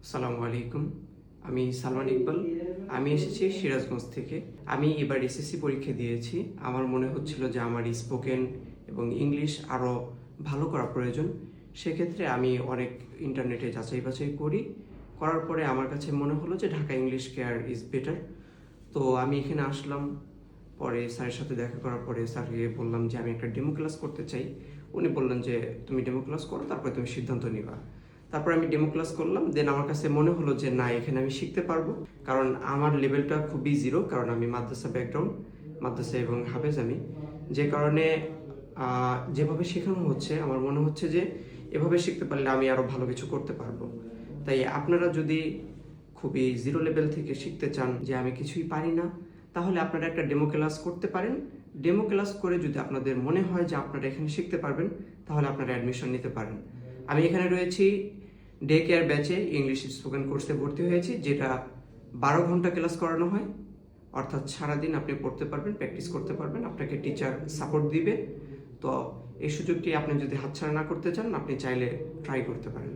আসসালামু আলাইকুম। আমি সালমান ইকবাল। আমি এসেছি সিরাজগঞ্জ থেকে। আমি এবার এসএসসি পরীক্ষা দিয়েছি। আমার মনে হচ্ছিল যে আমার স্পোকেন এবং ইংলিশ আরও ভালো করা প্রয়োজন। সেক্ষেত্রে আমি অনেক ইন্টারনেটে যাচাই বাছাই করার পরে আমার কাছে মনে হলো যে Dhaka English care is better. তো আমি এখানে আসলাম। পরে স্যারের সাথে দেখা করার পরে স্যারকে বললাম যে আমি একটা ডেমো ক্লাস করতে চাই। উনি বললেন যে তুমি ডেমো ক্লাস করো, তারপরে তুমি সিদ্ধান্ত নিবা। তারপর আমি ডেমো ক্লাস করলাম। দেন আমার কাছে মনে হলো যে না, এখানে আমি শিখতে পারবো, কারণ আমার লেভেলটা খুবই জিরো, কারণ আমি মাদ্রাসা ব্যাকগ্রাউন্ড, মাদ্রাসা এবং হাফেজ আমি। যে কারণে যেভাবে শেখানো হচ্ছে আমার মনে হচ্ছে যে এভাবে শিখতে পারলে আমি আরও ভালো কিছু করতে পারবো। তাই আপনারা যদি খুবই জিরো লেভেল থেকে শিখতে চান যে আমি কিছুই পারি না, তাহলে আপনারা একটা ডেমো ক্লাস করতে পারেন। ডেমো ক্লাস করে যদি আপনাদের মনে হয় যে আপনারা এখানে শিখতে পারবেন, তাহলে আপনারা অ্যাডমিশন নিতে পারেন। আমি এখানে রয়েছি ডে কেয়ার ব্যাচে, ইংলিশ স্পোকেন কোর্সে ভর্তি হয়েছি, যেটা 12 ঘন্টা ক্লাস করানো হয়। অর্থাৎ সারাদিন আপনি পড়তে পারবেন, প্র্যাকটিস করতে পারবেন, আপনাকে টিচার সাপোর্ট দিবে। তো এই সুযোগটি আপনি যদি হাতছাড়া না করতে চান, আপনি চাইলে ট্রাই করতে পারেন।